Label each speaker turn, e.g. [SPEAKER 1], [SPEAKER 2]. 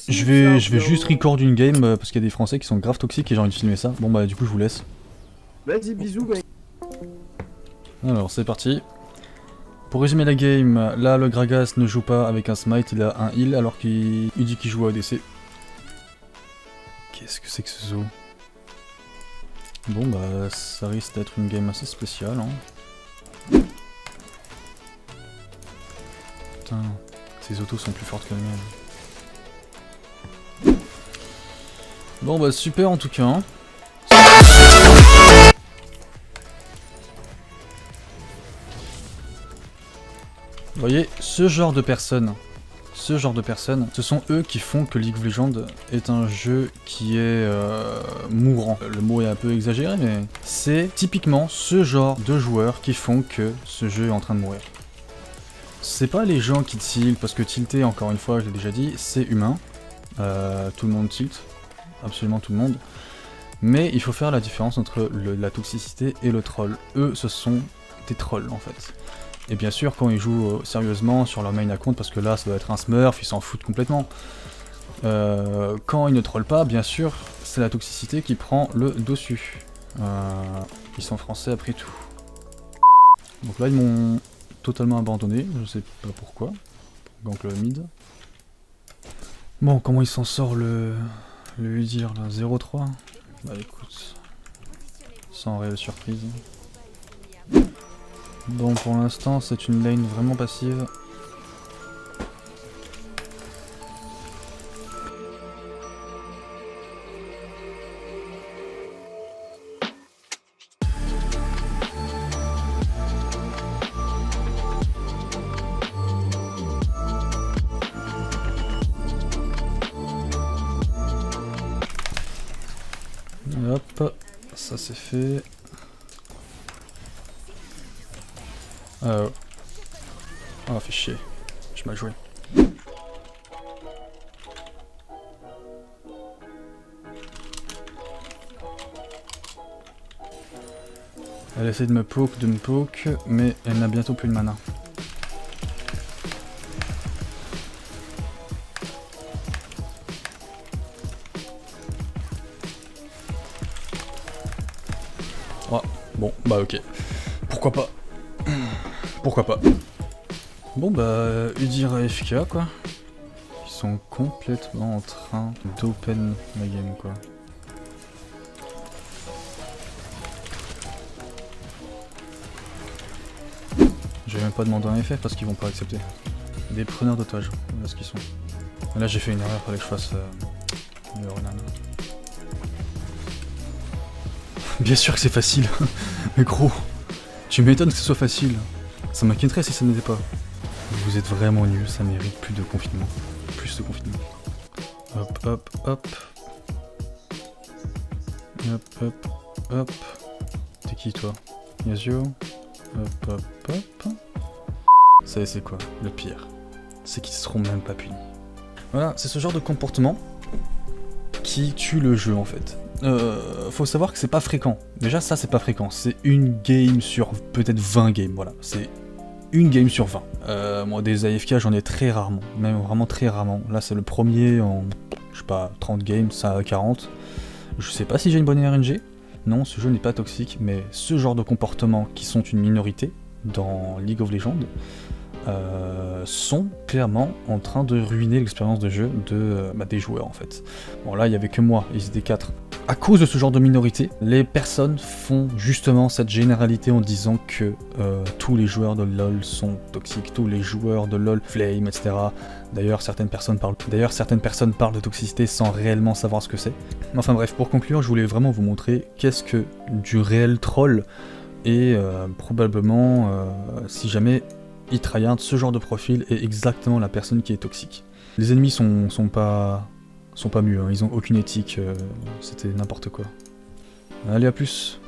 [SPEAKER 1] Je vais juste record une game parce qu'il y a des Français qui sont grave toxiques et j'ai envie de filmer ça. Bon bah du coup je vous laisse.
[SPEAKER 2] Vas-y, bisous, mec.
[SPEAKER 1] Alors c'est parti. Pour résumer la game, là le Gragas ne joue pas avec un smite, il a un heal alors qu'il dit qu'il joue à ADC. Qu'est-ce que c'est que ce zoo? Bon bah ça risque d'être une game assez spéciale hein. Putain, ces autos sont plus fortes que les miennes. Bon bah super en tout cas hein. Vous voyez, ce genre de personnes, ce sont eux qui font que League of Legends est un jeu qui est mourant. Le mot est un peu exagéré, mais c'est typiquement ce genre de joueurs qui font que ce jeu est en train de mourir. C'est pas les gens qui tiltent, parce que tilter, encore une fois, je l'ai déjà dit, c'est humain. Tout le monde tilt, absolument tout le monde. Mais il faut faire la différence entre la toxicité et le troll. Eux, ce sont des trolls en fait. Et bien sûr, quand ils jouent sérieusement sur leur main account, parce que là, ça doit être un smurf, ils s'en foutent complètement. Quand ils ne trollent pas, bien sûr, c'est la toxicité qui prend le dessus. Ils sont français après tout. Donc là, ils m'ont totalement abandonné, je sais pas pourquoi. Donc le mid. Bon, comment il s'en sort le Udir là, 0-3 ? Bah écoute, sans réelle surprise. Bon, pour l'instant, c'est une lane vraiment passive. Hop, ça c'est fait. Oh, fait chier. Je m'ai joué. Elle essaie de me poke, mais elle n'a bientôt plus de mana. Oh, bon, bah ok. Pourquoi pas? Pourquoi pas? Bon bah, Udir AFK quoi. Ils sont complètement en train d'open la game quoi. Je vais même pas demander un FF parce qu'ils vont pas accepter. Des preneurs d'otages, voilà ce qu'ils sont. Et là j'ai fait une erreur, fallait que je fasse le Ronan. Bien sûr que c'est facile, mais gros, tu m'étonnes que ce soit facile. Ça m'inquiéterait si ça n'était pas. Vous êtes vraiment nuls, ça mérite plus de confinement. Plus de confinement. Hop, hop, hop. Hop, hop, hop. T'es qui toi? Yazio? Hop, hop, hop. Ça c'est quoi? Le pire. C'est qu'ils seront même pas punis. Voilà, c'est ce genre de comportement qui tue le jeu en fait. Faut savoir que c'est pas fréquent. Déjà ça c'est pas fréquent. C'est une game sur peut-être 20 games, voilà. C'est une game sur 20. Moi des AFK j'en ai très rarement, même vraiment très rarement. Là c'est le premier en, je sais pas, 30 games, ça à 40. Je sais pas si j'ai une bonne RNG. Non, ce jeu n'est pas toxique, mais ce genre de comportements qui sont une minorité dans League of Legends sont clairement en train de ruiner l'expérience de jeu des joueurs en fait. Bon là il y avait que moi, ils étaient 4. À cause de ce genre de minorité, les personnes font justement cette généralité en disant que tous les joueurs de LoL sont toxiques, tous les joueurs de LoL flame, etc. D'ailleurs certaines personnes parlent de toxicité sans réellement savoir ce que c'est. Enfin bref, pour conclure, je voulais vraiment vous montrer qu'est-ce que du réel troll et probablement si jamais il tryhard, ce genre de profil est exactement la personne qui est toxique. Les ennemis sont pas mieux, hein. Ils ont aucune éthique, c'était n'importe quoi. Allez, à plus.